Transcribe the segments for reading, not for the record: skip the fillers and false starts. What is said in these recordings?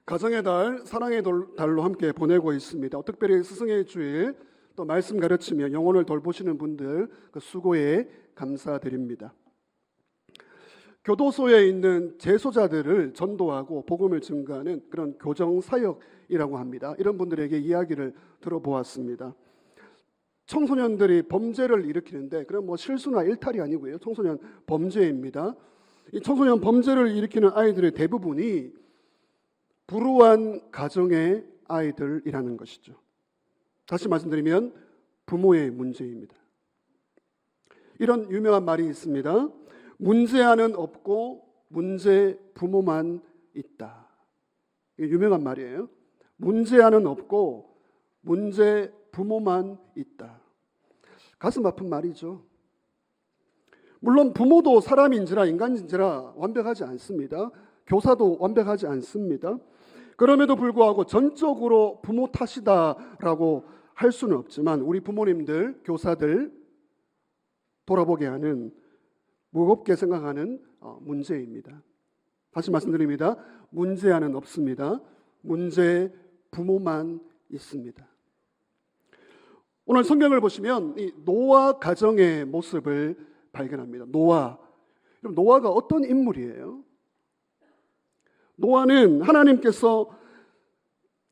가정의 달, 사랑의 달로 함께 보내고 있습니다. 특별히 스승의 주일, 또 말씀 가르치며 영혼을 돌보시는 분들 그 수고에 감사드립니다. 교도소에 있는 재소자들을 전도하고 복음을 증거하는 그런 교정사역이라고 합니다. 이런 분들에게 이야기를 들어보았습니다. 청소년들이 범죄를 일으키는데, 그럼 뭐 실수나 일탈이 아니고요, 청소년 범죄입니다. 이 청소년 범죄를 일으키는 아이들의 대부분이 불우한 가정의 아이들이라는 것이죠. 다시 말씀드리면 부모의 문제입니다. 이런 유명한 말이 있습니다. 문제아는 없고 문제 부모만 있다. 이게 유명한 말이에요. 문제아는 없고 문제 부모만 있다. 가슴 아픈 말이죠. 물론 부모도 사람인지라 인간인지라 완벽하지 않습니다. 교사도 완벽하지 않습니다. 그럼에도 불구하고 전적으로 부모 탓이다라고 할 수는 없지만 우리 부모님들, 교사들 돌아보게 하는, 무겁게 생각하는 문제입니다. 다시 말씀드립니다. 문제아는 없습니다. 문제 부모만 있습니다. 오늘 성경을 보시면 이 노아 가정의 모습을 발견합니다. 노아가 어떤 인물이에요? 노아는 하나님께서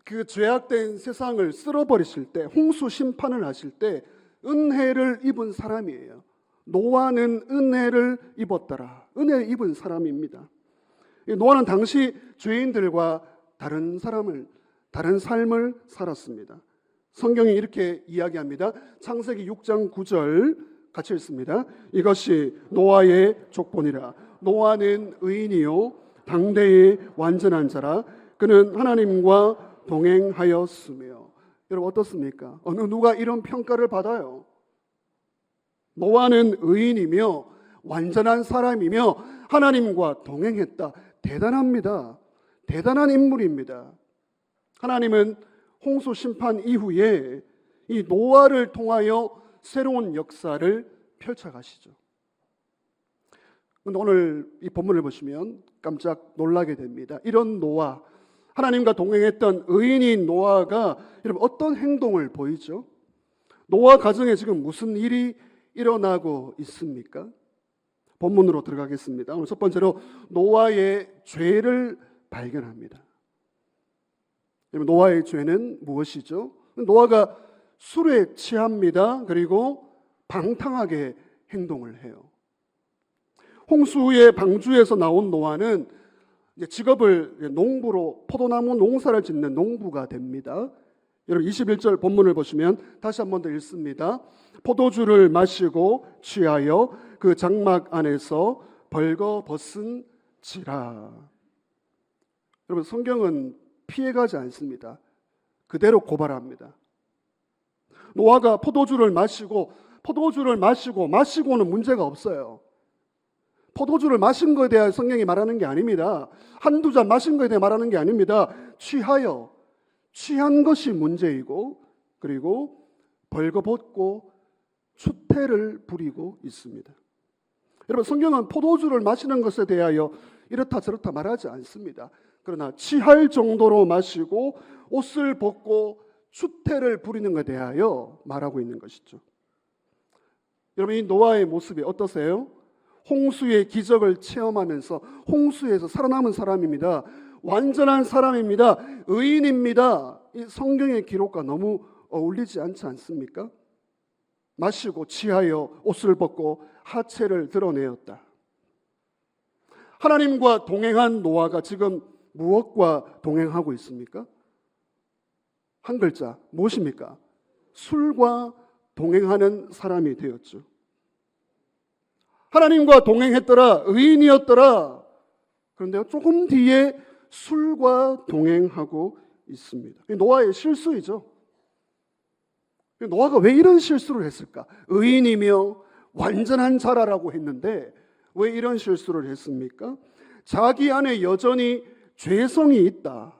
그 죄악된 세상을 쓸어버리실 때, 홍수 심판을 하실 때 은혜를 입은 사람이에요. 노아는 은혜를 입었더라. 은혜를 입은 사람입니다. 노아는 당시 죄인들과 다른 삶을 살았습니다. 성경이 이렇게 이야기합니다. 창세기 6장 9절 같이 읽습니다. 이것이 노아의 족본이라. 노아는 의인이요 당대의 완전한 자라. 그는 하나님과 동행하였으며. 여러분 어떻습니까? 어느 누가 이런 평가를 받아요? 노아는 의인이며 완전한 사람이며 하나님과 동행했다. 대단합니다. 대단한 인물입니다. 하나님은 홍수 심판 이후에 이 노아를 통하여 새로운 역사를 펼쳐가시죠. 그런데 오늘 이 본문을 보시면 깜짝 놀라게 됩니다. 이런 노아, 하나님과 동행했던 의인인 노아가 여러분 어떤 행동을 보이죠? 노아 가정에 지금 무슨 일이 일어나고 있습니까? 본문으로 들어가겠습니다. 오늘 첫 번째로 노아의 죄를 발견합니다. 노아의 죄는 무엇이죠? 노아가 술에 취합니다. 그리고 방탕하게 행동을 해요. 홍수 후에 방주에서 나온 노아는 직업을 농부로 포도나무 농사를 짓는 농부가 됩니다. 여러분 21절 본문을 보시면 다시 한 번 더 읽습니다. 포도주를 마시고 취하여 그 장막 안에서 벌거벗은지라. 여러분 성경은 피해가지 않습니다. 그대로 고발합니다. 노아가 포도주를 마시고는 문제가 없어요. 포도주를 마신 것에 대해 성경이 말하는 게 아닙니다. 한두 잔 마신 것에 대해 말하는 게 아닙니다. 취한 것이 문제이고, 그리고 벌거벗고 추태를 부리고 있습니다. 여러분 성경은 포도주를 마시는 것에 대하여 이렇다 저렇다 말하지 않습니다. 그러나 취할 정도로 마시고 옷을 벗고 추태를 부리는 것에 대하여 말하고 있는 것이죠. 여러분 이 노아의 모습이 어떠세요? 홍수의 기적을 체험하면서 홍수에서 살아남은 사람입니다. 완전한 사람입니다. 의인입니다. 이 성경의 기록과 너무 어울리지 않지 않습니까? 마시고 취하여 옷을 벗고 하체를 드러내었다. 하나님과 동행한 노아가 지금 무엇과 동행하고 있습니까? 한 글자, 무엇입니까? 술과 동행하는 사람이 되었죠. 하나님과 동행했더라, 의인이었더라. 그런데 조금 뒤에 술과 동행하고 있습니다. 노아의 실수이죠. 노아가 왜 이런 실수를 했을까? 의인이며 완전한 자라라고 했는데 왜 이런 실수를 했습니까? 자기 안에 여전히 죄성이 있다,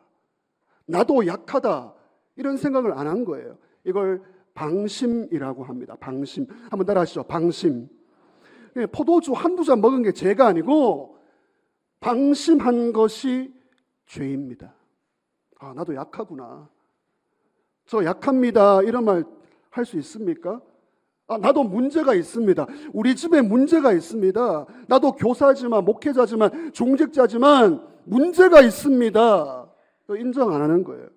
나도 약하다, 이런 생각을 안 한 거예요. 이걸 방심이라고 합니다. 방심. 한번 따라하시죠. 방심. 포도주 한두 잔 먹은 게 죄가 아니고 방심한 것이 죄입니다. 아, 나도 약하구나. 저 약합니다. 이런 말 할 수 있습니까? 아, 나도 문제가 있습니다. 우리 집에 문제가 있습니다. 나도 교사지만, 목회자지만, 종직자지만 문제가 있습니다. 인정 안 하는 거예요.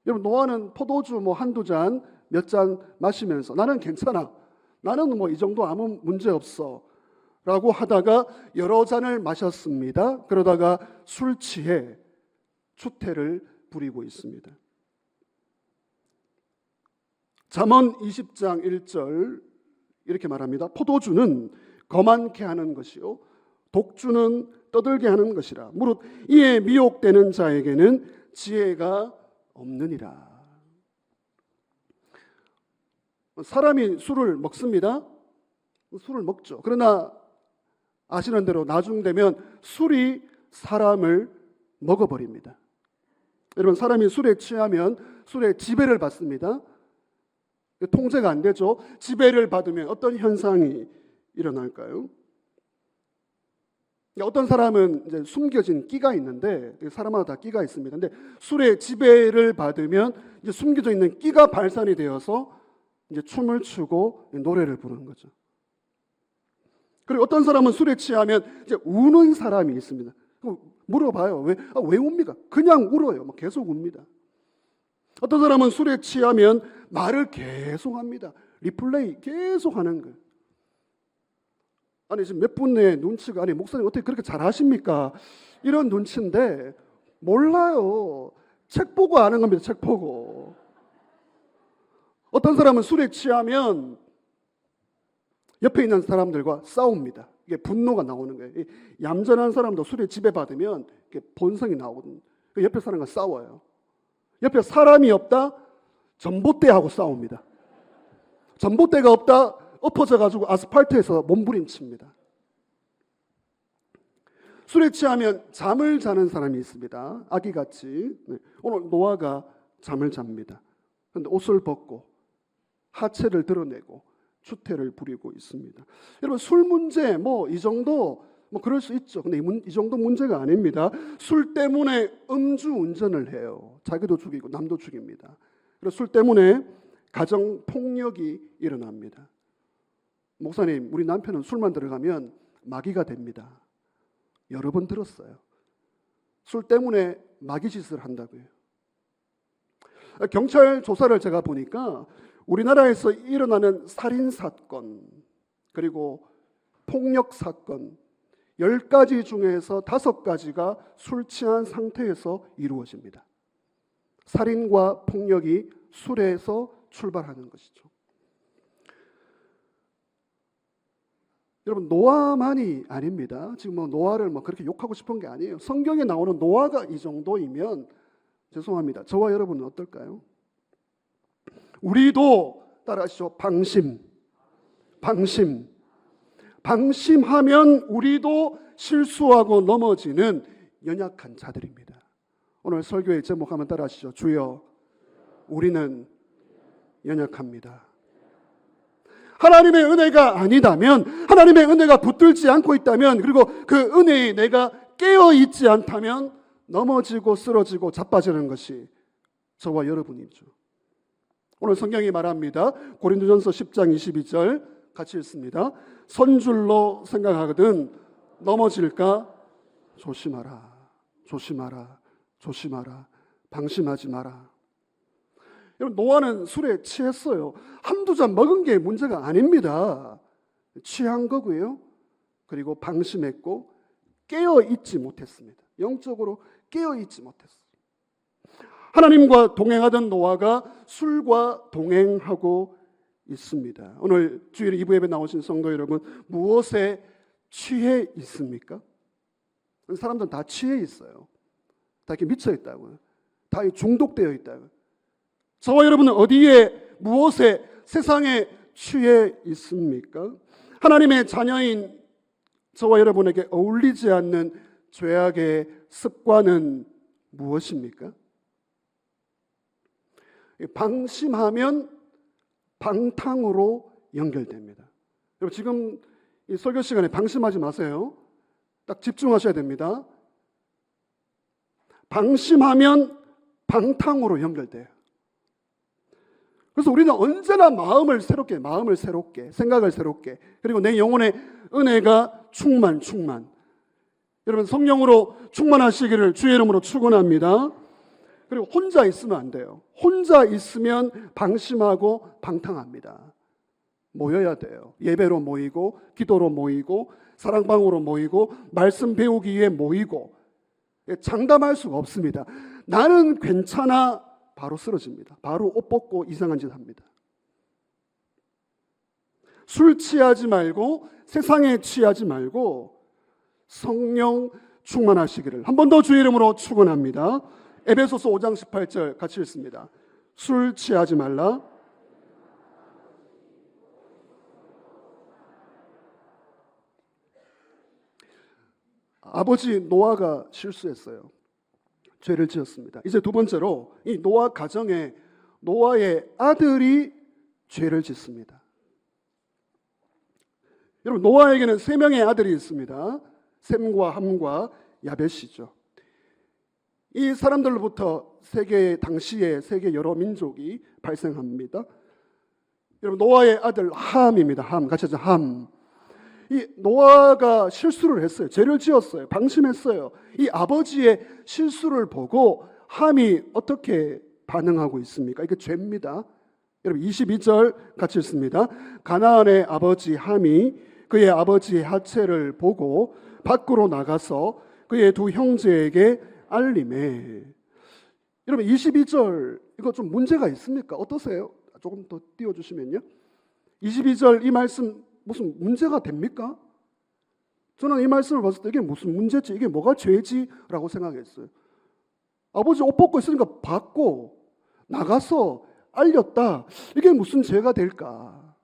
여러분, 노아는 포도주 한두 잔, 몇 잔 마시면서 나는 괜찮아. 나는 이 정도 아무 문제 없어. 라고 하다가 여러 잔을 마셨습니다. 그러다가 술 취해 추태를 부리고 있습니다. 잠언 20장 1절 이렇게 말합니다. 포도주는 거만케 하는 것이요 독주는 떠들게 하는 것이라. 무릇 이에 미혹되는 자에게는 지혜가 없느니라. 사람이 술을 먹습니다. 술을 먹죠. 그러나 아시는 대로 나중 되면 술이 사람을 먹어버립니다. 여러분, 사람이 술에 취하면 술에 지배를 받습니다. 통제가 안 되죠. 지배를 받으면 어떤 현상이 일어날까요? 어떤 사람은 이제 숨겨진 끼가 있는데, 사람마다 다 끼가 있습니다. 근데 술의 지배를 받으면 이제 숨겨져 있는 끼가 발산이 되어서 이제 춤을 추고 노래를 부르는 거죠. 그리고 어떤 사람은 술에 취하면 이제 우는 사람이 있습니다. 물어봐요. 왜 웁니까? 그냥 울어요. 계속 웁니다. 어떤 사람은 술에 취하면 말을 계속 합니다. 리플레이 계속 하는 거예요. 아니, 지금 몇 분의 눈치가, 아니, 목사님 어떻게 그렇게 잘하십니까? 이런 눈치인데, 몰라요. 책 보고 아는 겁니다. 책 보고. 어떤 사람은 술에 취하면 옆에 있는 사람들과 싸웁니다. 이게 분노가 나오는 거예요. 얌전한 사람도 술에 지배받으면 본성이 나오거든요. 옆에 사람과 싸워요. 옆에 사람이 없다? 전봇대하고 싸웁니다. 전봇대가 없다? 엎어져가지고 아스팔트에서 몸부림칩니다. 술에 취하면 잠을 자는 사람이 있습니다. 아기같이. 오늘 노아가 잠을 잡니다. 그런데 옷을 벗고 하체를 드러내고 추태를 부리고 있습니다. 여러분, 술 문제 이 정도 그럴 수 있죠. 근데 이 정도 문제가 아닙니다. 술 때문에 음주운전을 해요. 자기도 죽이고 남도 죽입니다. 그래서 술 때문에 가정 폭력이 일어납니다. 목사님, 우리 남편은 술만 들어가면 마귀가 됩니다. 여러 번 들었어요. 술 때문에 마귀 짓을 한다고요. 경찰 조사를 제가 보니까 우리나라에서 일어나는 살인사건 그리고 폭력사건 10가지 중에서 5가지가 술 취한 상태에서 이루어집니다. 살인과 폭력이 술에서 출발하는 것이죠. 여러분, 노아만이 아닙니다. 지금 노아를 그렇게 욕하고 싶은 게 아니에요. 성경에 나오는 노아가 이 정도이면 죄송합니다. 저와 여러분은 어떨까요? 우리도 따라하시죠. 방심하면 우리도 실수하고 넘어지는 연약한 자들입니다. 오늘 설교의 제목 한번 따라하시죠. 주여, 우리는 연약합니다. 하나님의 은혜가 아니다면, 하나님의 은혜가 붙들지 않고 있다면, 그리고 그 은혜에 내가 깨어있지 않다면 넘어지고 쓰러지고 자빠지는 것이 저와 여러분이죠. 오늘 성경이 말합니다. 고린도전서 10장 22절 같이 읽습니다. 선줄로 생각하거든 넘어질까 조심하라. 방심하지 마라. 여러분, 노아는 술에 취했어요. 한두 잔 먹은 게 문제가 아닙니다. 취한 거고요. 그리고 방심했고 깨어있지 못했습니다. 영적으로 깨어있지 못했어요. 하나님과 동행하던 노아가 술과 동행하고 있습니다. 오늘 주일 2부 예배 나오신 성도 여러분, 무엇에 취해 있습니까? 사람들은 다 취해 있어요. 다 이렇게 미쳐 있다고요. 다 중독되어 있다고요. 저와 여러분은 어디에, 무엇에, 세상에 취해 있습니까? 하나님의 자녀인 저와 여러분에게 어울리지 않는 죄악의 습관은 무엇입니까? 방심하면 방탕으로 연결됩니다. 여러분, 지금 이 설교 시간에 방심하지 마세요. 딱 집중하셔야 됩니다. 방심하면 방탕으로 연결돼요. 그래서 우리는 언제나 마음을 새롭게, 생각을 새롭게, 그리고 내 영혼의 은혜가 충만. 여러분 성령으로 충만하시기를 주의 이름으로 축원합니다. 그리고 혼자 있으면 안 돼요. 혼자 있으면 방심하고 방탕합니다. 모여야 돼요. 예배로 모이고, 기도로 모이고, 사랑방으로 모이고, 말씀 배우기 위해 모이고, 장담할 수가 없습니다. 나는 괜찮아, 바로 쓰러집니다. 바로 옷 벗고 이상한 짓 합니다. 술 취하지 말고, 세상에 취하지 말고 성령 충만하시기를 한 번 더 주의 이름으로 축원합니다. 에베소서 5장 18절 같이 읽습니다. 술 취하지 말라. 아버지 노아가 실수했어요. 죄를 지었습니다. 이제 두 번째로 이 노아 가정에 노아의 아들이 죄를 짓습니다. 여러분 노아에게는 세 명의 아들이 있습니다. 셈과 함과 야벳이죠. 이 사람들로부터 당시에 세계 여러 민족이 발생합니다. 여러분 노아의 아들 함입니다. 같이 하자. 함. 이 노아가 실수를 했어요. 죄를 지었어요. 방심했어요. 이 아버지의 실수를 보고 함이 어떻게 반응하고 있습니까? 이게 죄입니다. 여러분 22절 같이 읽습니다. 가나안의 아버지 함이 그의 아버지의 하체를 보고 밖으로 나가서 그의 두 형제에게 알림해. 여러분 22절 이거 좀 문제가 있습니까? 어떠세요? 조금 더 띄워주시면요. 22절 이 말씀 무슨 문제가 됩니까? 저는 이 말씀을 봤을 때 이게 무슨 문제지? 이게 뭐가 죄지? 라고 생각했어요. 아버지 옷 벗고 있으니까 받고 나가서 알렸다. 이게 무슨 죄가 될까?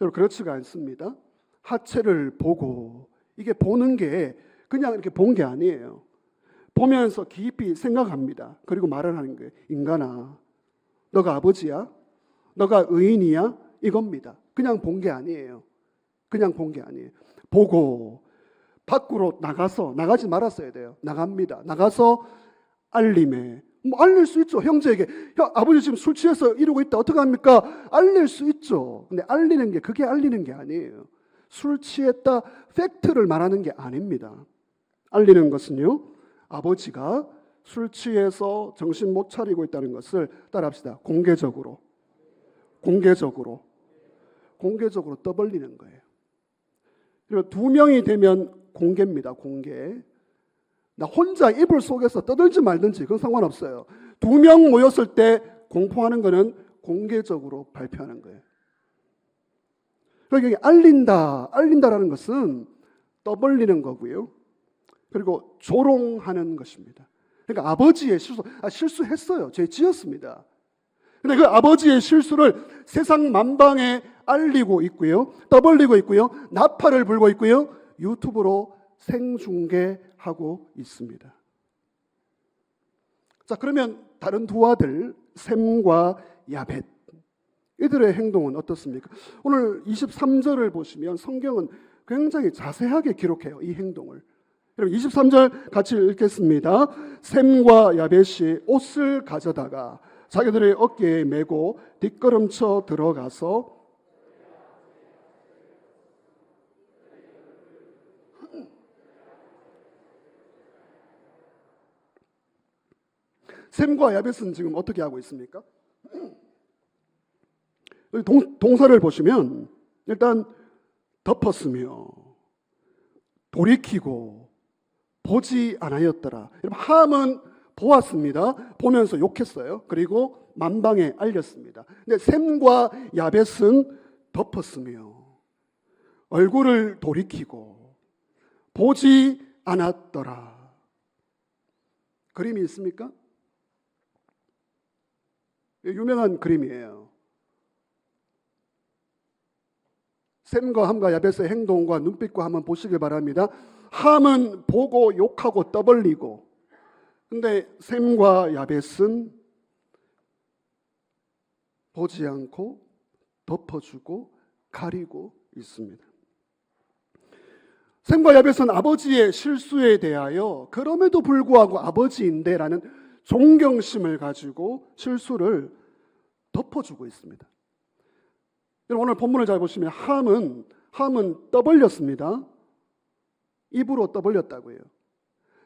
여러분 그렇지가 않습니다. 하체를 보고 이게 보는 게 그냥 이렇게 본 게 아니에요. 보면서 깊이 생각합니다. 그리고 말을 하는 거예요. 인간아, 너가 아버지야? 너가 의인이야? 이겁니다. 그냥 본 게 아니에요. 보고 밖으로 나가지 말았어야 돼요. 나갑니다. 나가서 알림해. 알릴 수 있죠. 형제에게 아버지 지금 술 취해서 이러고 있다. 어떻게 합니까? 알릴 수 있죠. 근데 그게 알리는 게 아니에요. 술 취했다 팩트를 말하는 게 아닙니다. 알리는 것은요, 아버지가 술 취해서 정신 못 차리고 있다는 것을 따라합시다. 공개적으로 떠벌리는 거예요. 그리고 두 명이 되면 공개입니다. 공개. 나 혼자 이불 속에서 떠들지 말든지 그건 상관없어요. 두 명 모였을 때 공포하는 거는 공개적으로 발표하는 거예요. 그러니까 알린다라는 것은 떠벌리는 거고요. 그리고 조롱하는 것입니다. 그러니까 아버지의 실수했어요. 죄 지었습니다. 근데 그 아버지의 실수를 세상 만방에 알리고 있고요. 떠벌리고 있고요. 나팔을 불고 있고요. 유튜브로 생중계하고 있습니다. 자, 그러면 다른 두 아들 셈과 야벳 이들의 행동은 어떻습니까? 오늘 23절을 보시면 성경은 굉장히 자세하게 기록해요. 이 행동을. 여러분 23절 같이 읽겠습니다. 셈과 야벳이 옷을 가져다가 자기들의 어깨에 메고 뒷걸음쳐 들어가서 셈과 야벳은 지금 어떻게 하고 있습니까? 동사를 보시면 일단 덮었으며 돌이키고 보지 않았더라. 여러분 함은 보았습니다. 보면서 욕했어요. 그리고 만방에 알렸습니다. 근데 셈과 야벳은 덮었으며 얼굴을 돌이키고 보지 않았더라. 그림이 있습니까? 유명한 그림이에요. 셈과 함과 야벳의 행동과 눈빛과 한번 보시길 바랍니다. 함은 보고 욕하고 떠벌리고, 근데 셈과 야벳은 보지 않고 덮어주고 가리고 있습니다. 셈과 야벳은 아버지의 실수에 대하여 그럼에도 불구하고 아버지인데라는 존경심을 가지고 실수를 덮어주고 있습니다. 여러분, 오늘 본문을 잘 보시면 함은 떠벌렸습니다. 입으로 떠벌렸다고요.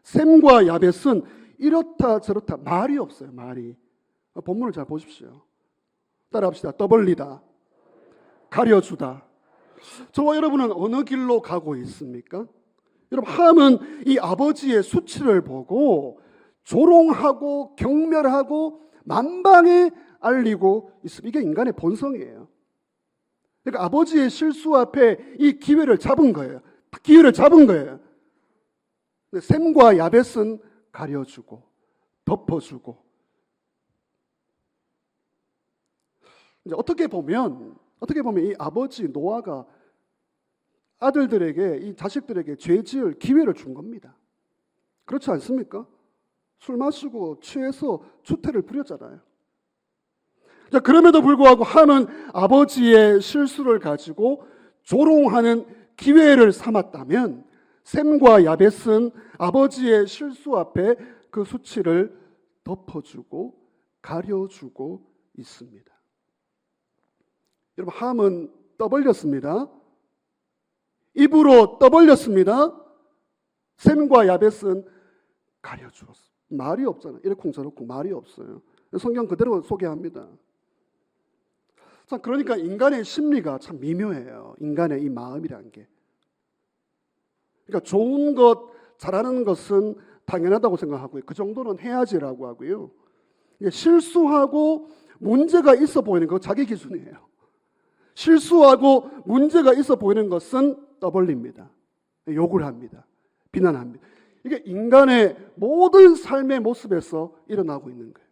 셈과 야벳은 이렇다 저렇다 말이 없어요. 말이. 본문을 잘 보십시오. 따라합시다. 떠벌리다, 가려주다. 저와 여러분은 어느 길로 가고 있습니까? 여러분, 함은 이 아버지의 수치를 보고 조롱하고 경멸하고 만방에 알리고 있습니다. 이게 인간의 본성이에요. 그러니까 아버지의 실수 앞에 이 기회를 잡은 거예요. 기회를 잡은 거예요. 셈과 야벳은 가려주고 덮어주고. 이제 어떻게 보면 이 아버지 노아가 아들들에게, 이 자식들에게 죄 지을 기회를 준 겁니다. 그렇지 않습니까? 술 마시고 취해서 추태를 부렸잖아요. 자, 그럼에도 불구하고 함은 아버지의 실수를 가지고 조롱하는 기회를 삼았다면 셈과 야벳은 아버지의 실수 앞에 그 수치를 덮어주고 가려주고 있습니다. 여러분, 함은 떠벌렸습니다. 입으로 떠벌렸습니다. 셈과 야벳은 가려주었습니다. 말이 없잖아요. 이렇쿵저렇쿵 말이 없어요. 성경 그대로 소개합니다. 자, 그러니까 인간의 심리가 참 미묘해요. 인간의 이 마음이라는 게. 그러니까 좋은 것, 잘하는 것은 당연하다고 생각하고요. 그 정도는 해야지라고 하고요. 실수하고 문제가 있어 보이는 거 자기 기준이에요. 실수하고 문제가 있어 보이는 것은 떠벌립니다. 욕을 합니다. 비난합니다. 이게 인간의 모든 삶의 모습에서 일어나고 있는 거예요.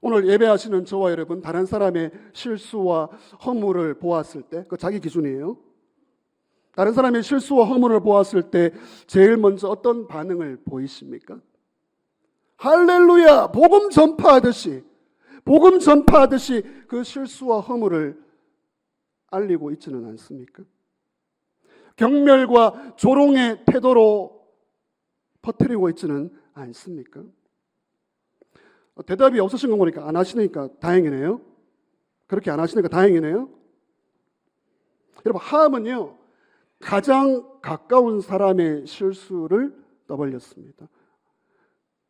오늘 예배하시는 저와 여러분, 다른 사람의 실수와 허물을 보았을 때, 그 자기 기준이에요. 다른 사람의 실수와 허물을 보았을 때 제일 먼저 어떤 반응을 보이십니까? 할렐루야! 복음 전파하듯이 그 실수와 허물을 알리고 있지는 않습니까? 경멸과 조롱의 태도로 퍼뜨리고 있지는 않습니까? 대답이 없으신 거 보니까 안 하시니까 다행이네요. 그렇게 안 하시니까 다행이네요. 여러분, 함은요, 가장 가까운 사람의 실수를 떠벌렸습니다.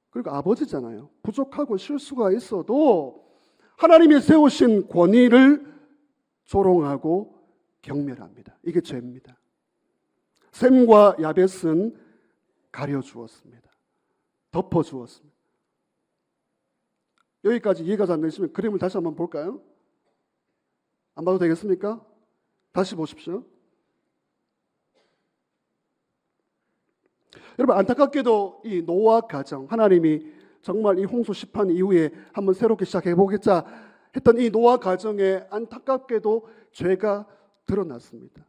그리고 아버지잖아요. 부족하고 실수가 있어도 하나님이 세우신 권위를 조롱하고 경멸합니다. 이게 죄입니다. 셈과 야벳은 가려주었습니다. 덮어주었습니다. 여기까지 이해가 안 되시면 그림을 다시 한번 볼까요? 안 봐도 되겠습니까? 다시 보십시오. 여러분, 안타깝게도 이 노아 가정, 하나님이 정말 이 홍수 심판 이후에 한번 새롭게 시작해보겠자 했던 이 노아 가정에 안타깝게도 죄가 드러났습니다.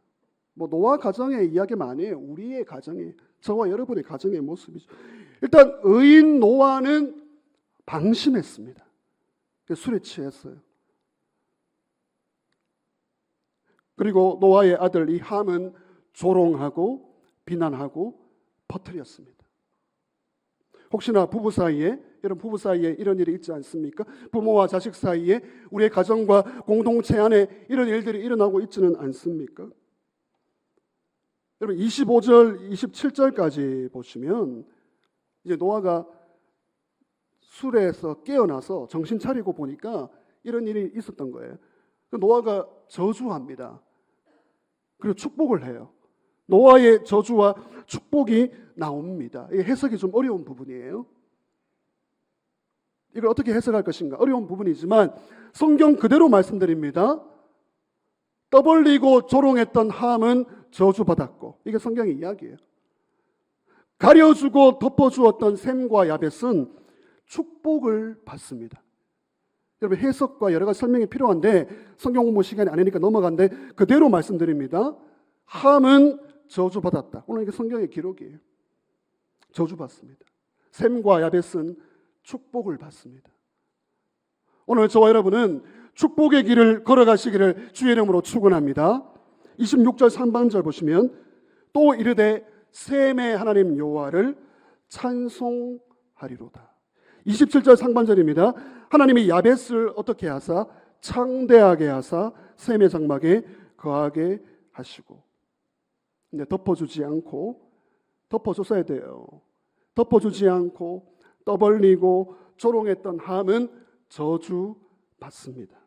뭐 노아 가정의 이야기만 아니에요. 우리의 가정의, 저와 여러분의 가정의 모습이죠. 일단 의인 노아는 방심했습니다. 술에 취했어요. 그리고 노아의 아들 이 함은 조롱하고 비난하고 퍼뜨렸습니다. 혹시나 여러분 부부 사이에 이런 일이 있지 않습니까? 부모와 자식 사이에, 우리의 가정과 공동체 안에 이런 일들이 일어나고 있지는 않습니까? 여러분 25절, 27절까지 보시면 이제 노아가 술에서 깨어나서 정신 차리고 보니까 이런 일이 있었던 거예요. 노아가 저주합니다. 그리고 축복을 해요. 노아의 저주와 축복이 나옵니다. 이게 해석이 좀 어려운 부분이에요. 이걸 어떻게 해석할 것인가 어려운 부분이지만 성경 그대로 말씀드립니다. 떠벌리고 조롱했던 함은 저주받았고, 이게 성경의 이야기예요. 가려주고 덮어주었던 셈과 야벳은 축복을 받습니다. 여러분, 해석과 여러 가지 설명이 필요한데 성경 공부 시간이 아니니까 넘어간데 그대로 말씀드립니다. 함은 저주받았다. 오늘 이게 성경의 기록이에요. 저주받습니다. 셈과 야벳은 축복을 받습니다. 오늘 저와 여러분은 축복의 길을 걸어가시기를 주의 이름으로 축원합니다. 26절 상반절 보시면 또 이르되 셈의 하나님 여호와를 찬송하리로다. 27절 상반절입니다. 하나님이 야벳을 어떻게 하사 창대하게 하사 셈의 장막에 거하게 하시고. 근데 덮어주지 않고, 덮어줬어야 돼요. 덮어주지 않고 떠벌리고 조롱했던 함은 저주받습니다.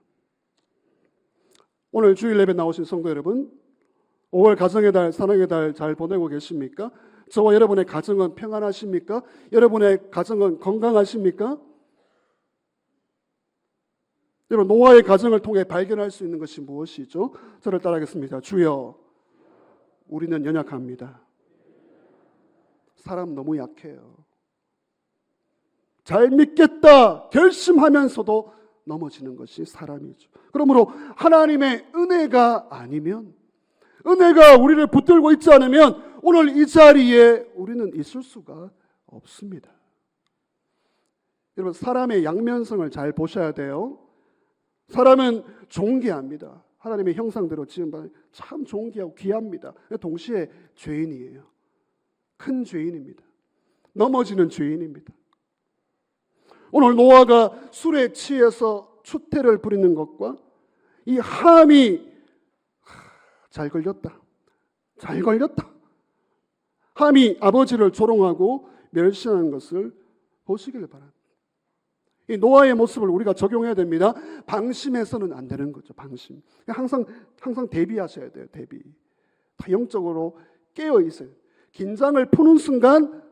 오늘 주일 예배 나오신 성도 여러분, 5월 가정의 달, 사랑의 달 잘 보내고 계십니까? 저와 여러분의 가정은 평안하십니까? 여러분의 가정은 건강하십니까? 여러분, 노아의 가정을 통해 발견할 수 있는 것이 무엇이죠? 저를 따라하겠습니다. 주여, 우리는 연약합니다. 사람 너무 약해요. 잘 믿겠다 결심하면서도 넘어지는 것이 사람이죠. 그러므로 하나님의 은혜가 아니면, 은혜가 우리를 붙들고 있지 않으면 오늘 이 자리에 우리는 있을 수가 없습니다. 여러분, 사람의 양면성을 잘 보셔야 돼요. 사람은 존귀합니다. 하나님의 형상대로 지은 바 참 존귀하고 귀합니다. 동시에 죄인이에요. 큰 죄인입니다. 넘어지는 죄인입니다. 오늘 노아가 술에 취해서 추태를 부리는 것과 이 함이 잘 걸렸다. 잘 걸렸다. 함이 아버지를 조롱하고 멸시하는 것을 보시길 바랍니다. 이 노아의 모습을 우리가 적용해야 됩니다. 방심해서는 안 되는 거죠. 방심. 항상 대비하셔야 돼요. 대비. 다 영적으로 깨어 있어요. 긴장을 푸는 순간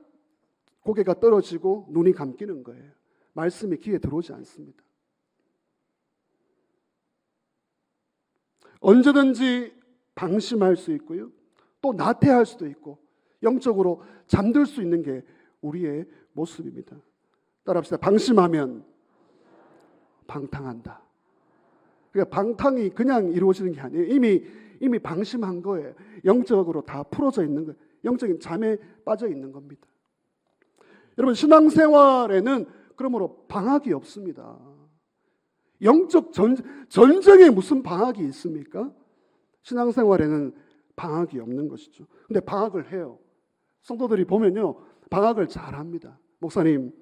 고개가 떨어지고 눈이 감기는 거예요. 말씀이 귀에 들어오지 않습니다. 언제든지 방심할 수 있고요. 또 나태할 수도 있고 영적으로 잠들 수 있는 게 우리의 모습입니다. 따라합시다. 방심하면 방탕한다. 그러니까 방탕이 그냥 이루어지는 게 아니에요. 이미 방심한 거예요. 영적으로 다 풀어져 있는 거예요. 영적인 잠에 빠져 있는 겁니다. 여러분, 신앙생활에는 그러므로 방학이 없습니다. 영적 전쟁에 무슨 방학이 있습니까? 신앙생활에는 방학이 없는 것이죠. 근데 방학을 해요. 성도들이 보면요, 방학을 잘 합니다. 목사님,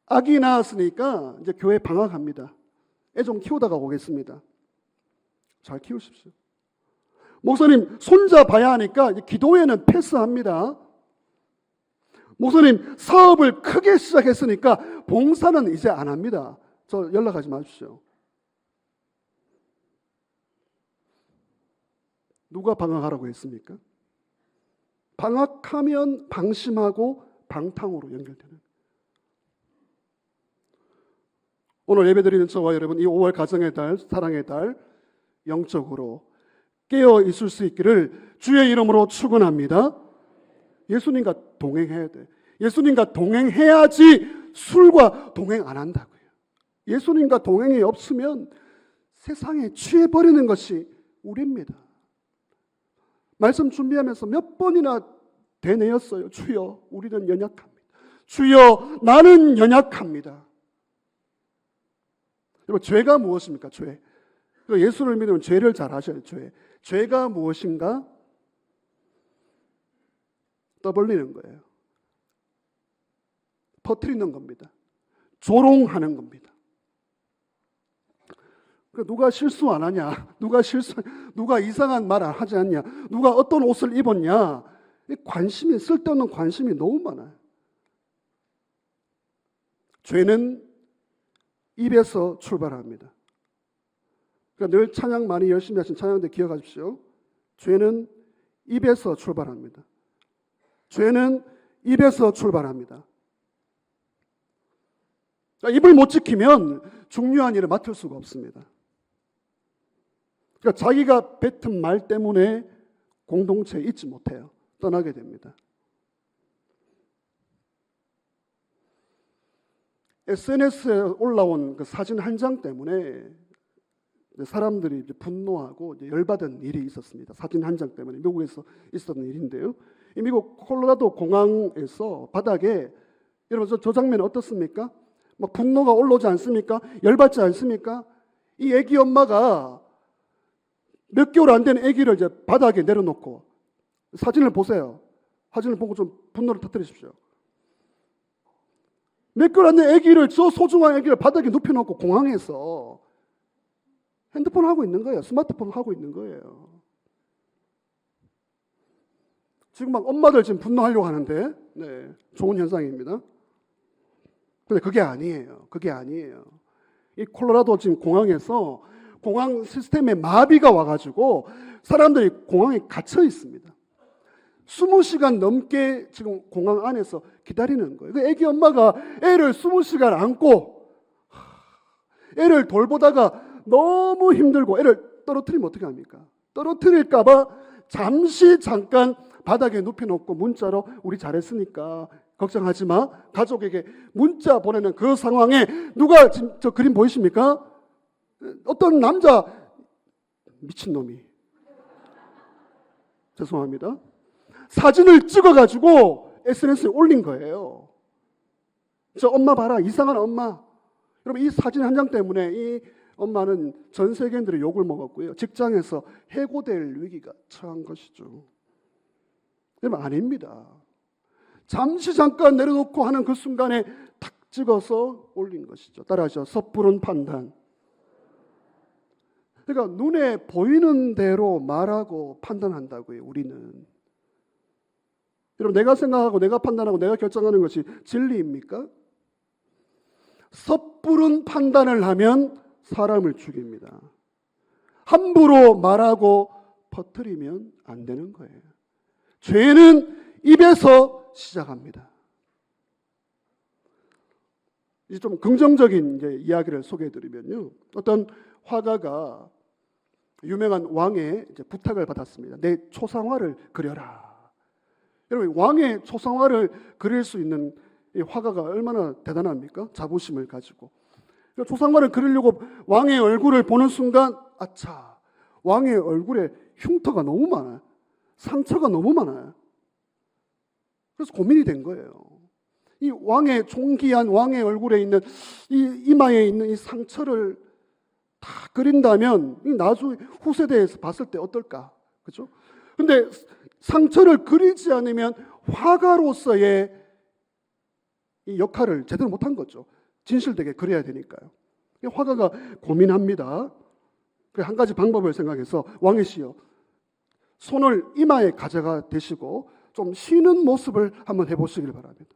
아기 낳았으니까 이제 교회 방학합니다. 애 좀 키우다가 오겠습니다. 잘 키우십시오. 목사님, 손자 봐야 하니까 이제 기도회는 패스합니다. 목사님, 사업을 크게 시작했으니까 봉사는 이제 안 합니다. 저 연락하지 마십시오. 누가 방학하라고 했습니까? 방학하면 방심하고 방탕으로 연결되는. 오늘 예배드리는 저와 여러분, 이 5월 가정의 달, 사랑의 달, 영적으로 깨어 있을 수 있기를 주의 이름으로 축원합니다. 예수님과 동행해야 돼. 예수님과 동행해야지 술과 동행 안 한다고요. 예수님과 동행이 없으면 세상에 취해버리는 것이 우리입니다. 말씀 준비하면서 몇 번이나 되뇌었어요. 주여, 우리는 연약합니다. 주여, 나는 연약합니다. 여러분, 죄가 무엇입니까? 죄. 예수를 믿으면 죄를 잘 아셔야 돼요. 죄가 무엇인가? 떠벌리는 거예요. 퍼뜨리는 겁니다. 조롱하는 겁니다. 누가 실수 안 하냐? 누가 이상한 말 안 하지 않냐? 누가 어떤 옷을 입었냐? 관심이, 쓸데없는 관심이 너무 많아요. 죄는 입에서 출발합니다. 그러니까 늘 찬양 많이 열심히 하신 찬양대 기억하십시오. 죄는 입에서 출발합니다. 죄는 입에서 출발합니다. 그러니까 입을 못 지키면 중요한 일을 맡을 수가 없습니다. 그러니까 자기가 뱉은 말 때문에 공동체에 있지 못해요. 떠나게 됩니다. SNS에 올라온 그 사진 한 장 때문에 사람들이 이제 분노하고 이제 열받은 일이 있었습니다. 사진 한 장 때문에 미국에서 있었던 일인데요. 이 미국 콜로라도 공항에서 바닥에, 여러분 저 장면 어떻습니까? 막 분노가 올라오지 않습니까? 열받지 않습니까? 이 애기 엄마가 몇 개월 안 된 아기를 이제 바닥에 내려놓고 사진을 보세요. 사진을 보고 좀 분노를 터뜨리십시오. 몇 개월 안 된 아기를, 저 소중한 아기를 바닥에 눕혀놓고 공항에서 핸드폰 하고 있는 거예요. 스마트폰 하고 있는 거예요. 지금 막 엄마들 지금 분노하려고 하는데, 네, 좋은 현상입니다. 근데 그게 아니에요. 그게 아니에요. 이 콜로라도 지금 공항에서 공항 시스템에 마비가 와가지고 사람들이 공항에 갇혀 있습니다. 20시간 넘게 지금 공항 안에서 기다리는 거예요. 그 애기 엄마가 애를 20시간 안고 애를 돌보다가 너무 힘들고 애를 떨어뜨리면 어떻게 합니까? 떨어뜨릴까봐 잠깐 바닥에 눕혀놓고 문자로 우리 잘했으니까 걱정하지 마. 가족에게 문자 보내는 그 상황에 누가 지금 저 그림 보이십니까? 어떤 남자 미친놈이, 죄송합니다, 사진을 찍어가지고 SNS에 올린 거예요. 저 엄마 봐라, 이상한 엄마. 여러분, 이 사진 한 장 때문에 이 엄마는 전 세계인들의 욕을 먹었고요. 직장에서 해고될 위기가 처한 것이죠. 여러분, 아닙니다. 잠깐 내려놓고 하는 그 순간에 탁 찍어서 올린 것이죠. 따라하시죠. 섣부른 판단. 그러니까 눈에 보이는 대로 말하고 판단한다고요, 우리는. 여러분, 내가 생각하고 내가 판단하고 내가 결정하는 것이 진리입니까? 섣부른 판단을 하면 사람을 죽입니다. 함부로 말하고 퍼뜨리면 안 되는 거예요. 죄는 입에서 시작합니다. 이제 좀 긍정적인 이야기를 소개해드리면요, 어떤 화가가 유명한 왕의 부탁을 받았습니다. 내 초상화를 그려라. 여러분, 왕의 초상화를 그릴 수 있는 이 화가가 얼마나 대단합니까? 자부심을 가지고 초상화를 그리려고 왕의 얼굴을 보는 순간, 아차, 왕의 얼굴에 흉터가 너무 많아요. 상처가 너무 많아요. 그래서 고민이 된 거예요. 이 왕의 존귀한 왕의 얼굴에 있는 이 이마에 있는 이 상처를 다 그린다면 나중에 후세대에서 봤을 때 어떨까? 그렇죠? 근데 상처를 그리지 않으면 화가로서의 이 역할을 제대로 못한 거죠. 진실되게 그려야 되니까요. 화가가 고민합니다. 그래서 한 가지 방법을 생각해서, 왕의 시여, 손을 이마에 가져가 대시고 좀 쉬는 모습을 한번 해보시길 바랍니다.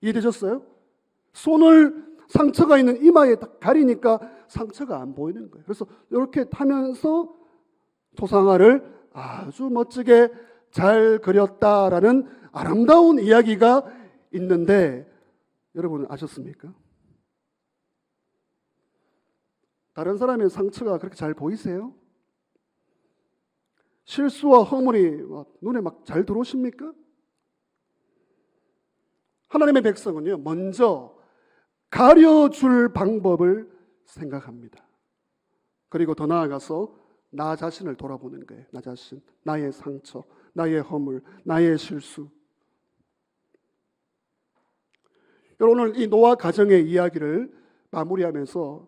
이해되셨어요? 손을 상처가 있는 이마에 딱 가리니까 상처가 안 보이는 거예요. 그래서 이렇게 하면서 초상화를 아주 멋지게 잘 그렸다라는 아름다운 이야기가 있는데, 여러분 아셨습니까? 다른 사람의 상처가 그렇게 잘 보이세요? 실수와 허물이 눈에 막 잘 들어오십니까? 하나님의 백성은요, 먼저 가려줄 방법을 생각합니다. 그리고 더 나아가서 나 자신을 돌아보는 거예요. 나 자신, 나의 상처, 나의 허물, 나의 실수. 여러분, 오늘 이 노아 가정의 이야기를 마무리하면서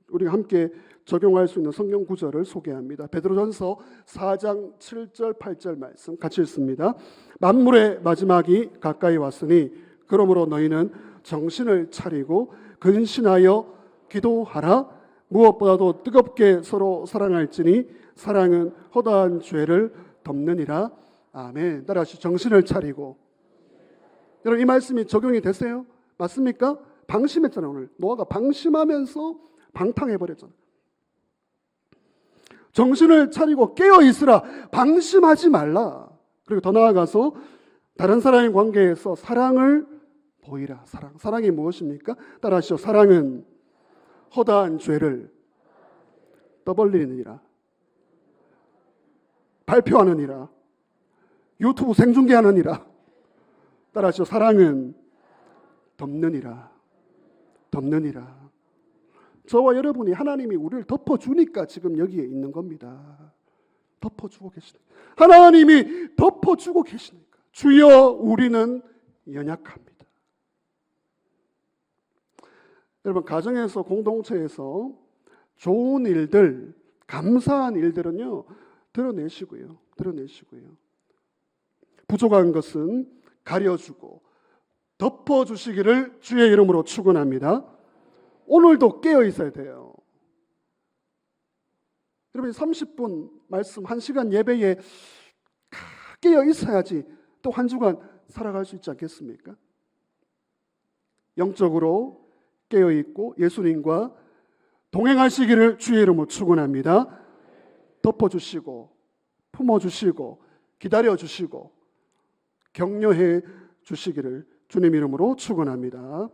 우리가 함께 적용할 수 있는 성경 구절을 소개합니다. 베드로전서 4장 7절 8절 말씀 같이 읽습니다. 만물의 마지막이 가까이 왔으니 그러므로 너희는 정신을 차리고 근신하여 기도하라. 무엇보다도 뜨겁게 서로 사랑할지니 사랑은 허다한 죄를 덮느니라. 아멘. 따라하시죠. 정신을 차리고. 여러분, 이 말씀이 적용이 되세요? 맞습니까? 방심했잖아요. 오늘 노아가 방심하면서 방탕해버렸잖아요. 정신을 차리고 깨어 있으라. 방심하지 말라. 그리고 더 나아가서 다른 사람의 관계에서 사랑을 보이라. 사랑이 무엇입니까? 따라하시죠. 사랑은 허다한 죄를 떠벌리느니라. 발표하느니라. 유튜브 생중계하느니라. 따라하시죠. 사랑은 덮느니라. 덮느니라. 저와 여러분이 하나님이 우리를 덮어주니까 지금 여기에 있는 겁니다. 덮어주고 계시니까. 하나님이 덮어주고 계시니까. 주여, 우리는 연약합니다. 여러분, 가정에서, 공동체에서 좋은 일들, 감사한 일들은요, 드러내시고요. 부족한 것은 가려주고 덮어주시기를 주의 이름으로 축원합니다. 오늘도 깨어 있어야 돼요. 여러분 30분 말씀 1시간 예배에 깨어 있어야지 또 한 주간 살아갈 수 있지 않겠습니까? 영적으로 깨어 있고 예수님과 동행하시기를 주의 이름으로 축원합니다. 덮어주시고 품어주시고 기다려주시고 격려해 주시기를 주님 이름으로 축원합니다.